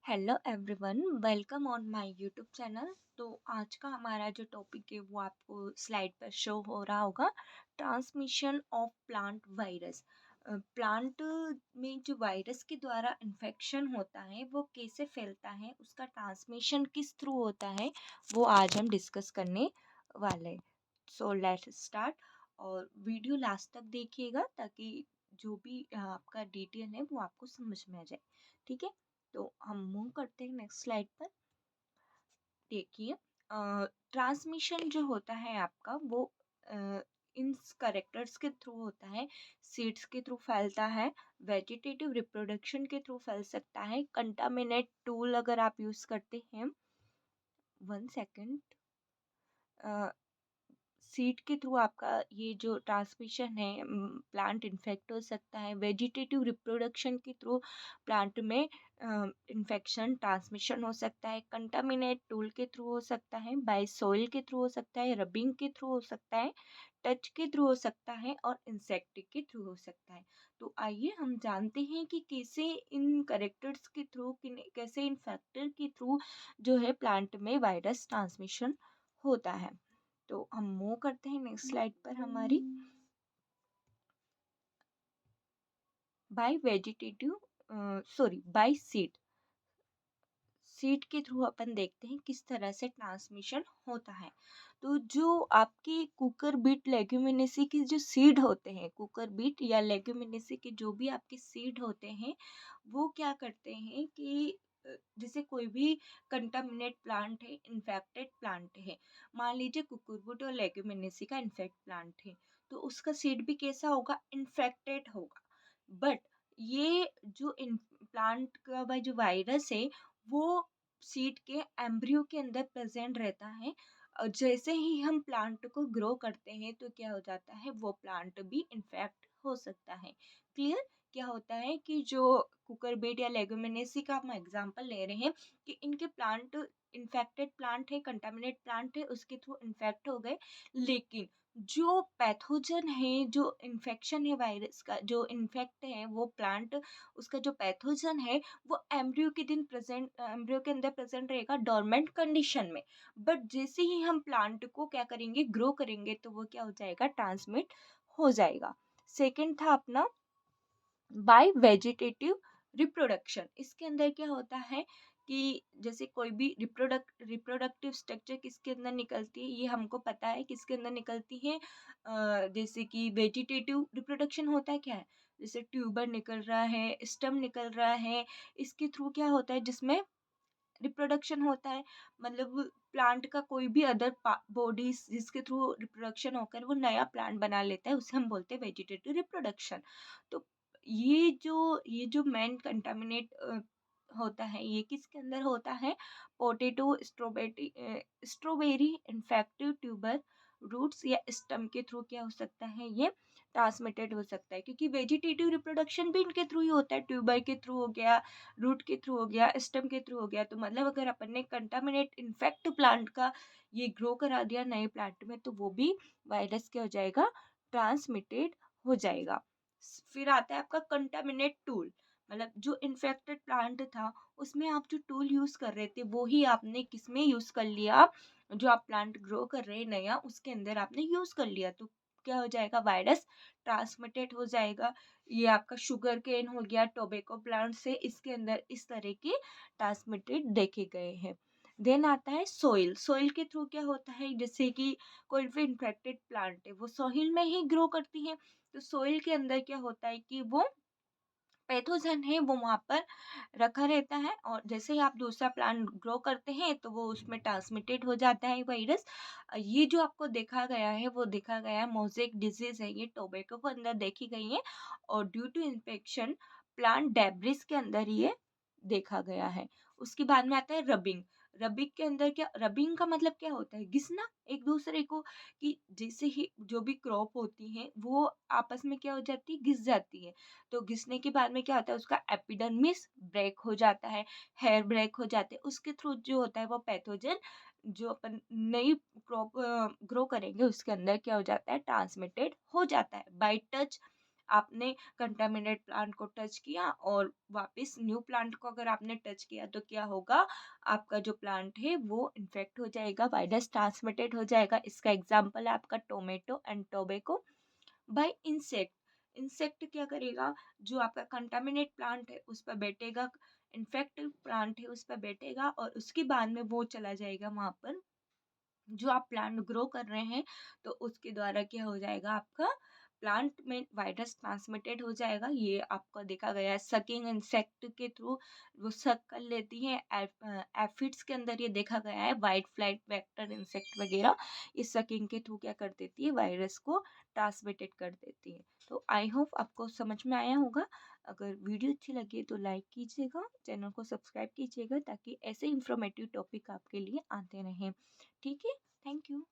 Hello everyone, welcome on my YouTube channel. तो आज का हमारा जो टॉपिक है वो आपको स्लाइड पर शो हो रहा होगा। Transmission of plant virus. Plant में जो वायरस के द्वारा इन्फेक्शन होता है वो कैसे फैलता है, उसका ट्रांसमिशन किस थ्रू होता है, वो आज हम डिस्कस करने वाले। So let's start. और वीडियो लास्ट तक देखिएगा ताकि जो भी आपका डिटेल है वो आपको समझ में आ जाए। ठीक है, तो हम मूव करते हैं नेक्स्ट स्लाइड पर। देखिए, ट्रांसमिशन जो होता है आपका वो इन करेक्टर्स के थ्रू होता है। सीड्स के थ्रू फैलता है, वेजिटेटिव रिप्रोडक्शन के थ्रू फैल सकता है, कंटामिनेट टूल अगर आप यूज करते हैं। One second. सीड के थ्रू आपका ये जो ट्रांसमिशन है, प्लांट इन्फेक्ट हो सकता है। वेजिटेटिव रिप्रोडक्शन के थ्रू प्लांट में इन्फेक्शन ट्रांसमिशन हो सकता है। कंटामिनेट टूल के थ्रू हो सकता है, बाय सॉइल के थ्रू हो सकता है, रबिंग के थ्रू हो सकता है, टच के थ्रू हो सकता है और इंसेक्ट के थ्रू हो सकता है। तो आइए हम जानते हैं कि कैसे इन करेक्टर्स के थ्रू, कैसे इन फैक्टर के थ्रू जो है प्लांट में वायरस ट्रांसमिशन होता है। तो हम मूव करते हैं नेक्स्ट स्लाइड पर हमारी। By vegetative, sorry, by seed. Seed के थ्रू अपन देखते हैं किस तरह से ट्रांसमिशन होता है। तो जो आपके कुकर बीट लेग्यूमिनेसी की जो सीड होते हैं, कुकर बीट या लेग्यूमिनेसी के जो भी आपके सीड होते हैं, वो क्या करते हैं कि जैसे कोई भी कंटामिनेट प्लांट है, इन्फेक्टेड प्लांट है, मान लीजिए कुकुरबिट और लेग्यूमिनेसी का इन्फेक्ट प्लांट है, तो उसका सीड भी कैसा होगा, इन्फेक्टेड होगा। बट ये जो प्लांट का भाई जो वायरस है वो सीड के एम्ब्रियो के अंदर प्रेजेंट रहता है। जैसे ही हम प्लांट को ग्रो करते हैं तो क्या हो जाता है, वो प्लांट भी इन्फेक्ट हो सकता है। क्लियर? क्या होता है कि जो कुकरबीट या लेगुमिनेसी का हम एग्जांपल ले रहे हैं कि इनके प्लांट इन्फेक्टेड प्लांट है, कंटामिनेट प्लांट है, उसके थ्रू इन्फेक्ट हो गए। लेकिन जो पैथोजन है, जो इन्फेक्शन है वायरस का, जो इन्फेक्ट है वो प्लांट, उसका जो पैथोजन है वो एम्ब्रियो के अंदर प्रेजेंट रहेगा डोरमेंट कंडीशन में। बट जैसे ही हम प्लांट को क्या करेंगे, ग्रो करेंगे, तो वो क्या हो जाएगा, ट्रांसमिट हो जाएगा। सेकंड था अपना बाय वेजिटेटिव रिप्रोडक्शन। इसके अंदर क्या होता है कि जैसे कोई भी रिप्रोडक्टिव स्ट्रक्चर किसके अंदर निकलती है, ये हमको पता है किसके अंदर निकलती है। जैसे कि वेजिटेटिव रिप्रोडक्शन होता है क्या है, जैसे ट्यूबर निकल रहा है, स्टम निकल रहा है, इसके थ्रू क्या होता है, जिसमें रिप्रोडक्शन होता है। मतलब प्लांट का कोई भी अदर बॉडी जिसके थ्रू रिप्रोडक्शन होकर वो नया प्लांट बना लेता है, उसे हम बोलते हैं वेजिटेटिव रिप्रोडक्शन। तो ये जो मेन कंटामिनेट होता है, ये किसके अंदर होता है, potato, strawberry infective tuber roots या स्टम के थ्रू क्या हो सकता है, ये ट्रांसमिटेड हो सकता है। क्योंकि वेजिटेटिव रिप्रोडक्शन भी इनके थ्रू ही होता है, ट्यूबर के थ्रू हो गया, रूट के थ्रू हो गया, स्टेम के थ्रू हो गया। तो मतलब अगर अपन ने कंटामिनेट इन्फेक्ट प्लांट का ये ग्रो करा दिया नए प्लांट में, तो वो भी वायरस क्या हो जाएगा, ट्रांसमिटेड हो जाएगा। फिर आता है आपका कंटामिनेट टूल। मतलब जो इन्फेक्टेड प्लांट था उसमें आप जो टूल यूज कर रहे थे वो ही आपने किसमें यूज कर लिया, जो आप प्लांट ग्रो कर रहे हैं नया, उसके अंदर आपने यूज कर लिया, तो क्या हो जाएगा, वायरस ट्रांसमिटेड हो जाएगा। ये आपका शुगर केन हो गया, टोबैको प्लांट से, इसके अंदर इस तरह के ट्रांसमिटेड देखे गए हैं। देन आता है सोइल। सोइल के थ्रू क्या होता है, जैसे कि कोई भी इन्फेक्टेड प्लांट है वो सोइल में ही ग्रो करती है। तो सोइल के अंदर क्या होता है कि वो पैथोजन है वो वहाँ पर रखा रहता है, और जैसे ही आप दूसरा प्लांट ग्रो करते हैं तो वो उसमें ट्रांसमिटेड हो जाता है वायरस। ये जो आपको देखा गया है वो देखा गया है मोज़ेक डिजीज है, ये टोबैको के अंदर देखी गई है, और due to infection plant debris के अंदर ये देखा गया है। उसके बाद में आता है रबिंग। रबिंग के अंदर क्या, रबिंग का मतलब क्या होता है, घिसना एक दूसरे को, कि जैसे ही जो भी क्रॉप होती है वो आपस में क्या हो जाती है, घिस जाती है। तो घिसने के बाद में क्या होता है, उसका एपिडर्मिस ब्रेक हो जाता है, हेयर ब्रेक हो जाते हैं, उसके थ्रू जो होता है वो पैथोजन जो अपन नई क्रॉप ग्रो करेंगे उसके अंदर क्या हो जाता है, ट्रांसमिटेड हो जाता है। बाय टच आपने कंटामिनेट प्लांट को टच किया और वापस न्यू प्लांट को अगर आपने टच किया तो क्या होगा, आपका जो प्लांट है वो इन्फेक्ट हो जाएगा, वायरस ट्रांसमिटेड हो जाएगा। इसका एग्जाम्पल है आपका tomato and tobacco bye insect. Insect क्या करेगा, जो आपका कंटामिनेट प्लांट है उस पर बैठेगा, इन्फेक्टिव प्लांट है उस पर बैठेगा और उसके बाद में वो चला जाएगा वहाँ पर जो आप प्लांट ग्रो कर रहे हैं, तो उसके द्वारा क्या हो जाएगा, आपका प्लांट में वायरस ट्रांसमिटेड हो जाएगा। ये आपका देखा गया है सकिंग इंसेक्ट के थ्रू, वो सक कर लेती हैं। एफिड्स के अंदर ये देखा गया है, वाइट फ्लाइट वेक्टर इंसेक्ट वगैरह इस सकिंग के थ्रू क्या कर देती है, वायरस को ट्रांसमिटेड कर देती है। तो आई होप आपको समझ में आया होगा। अगर वीडियो अच्छी लगी तो लाइक कीजिएगा, चैनल को सब्सक्राइब कीजिएगा ताकि ऐसे इंफॉर्मेटिव टॉपिक आपके लिए आते रहें। ठीक है, थैंक यू।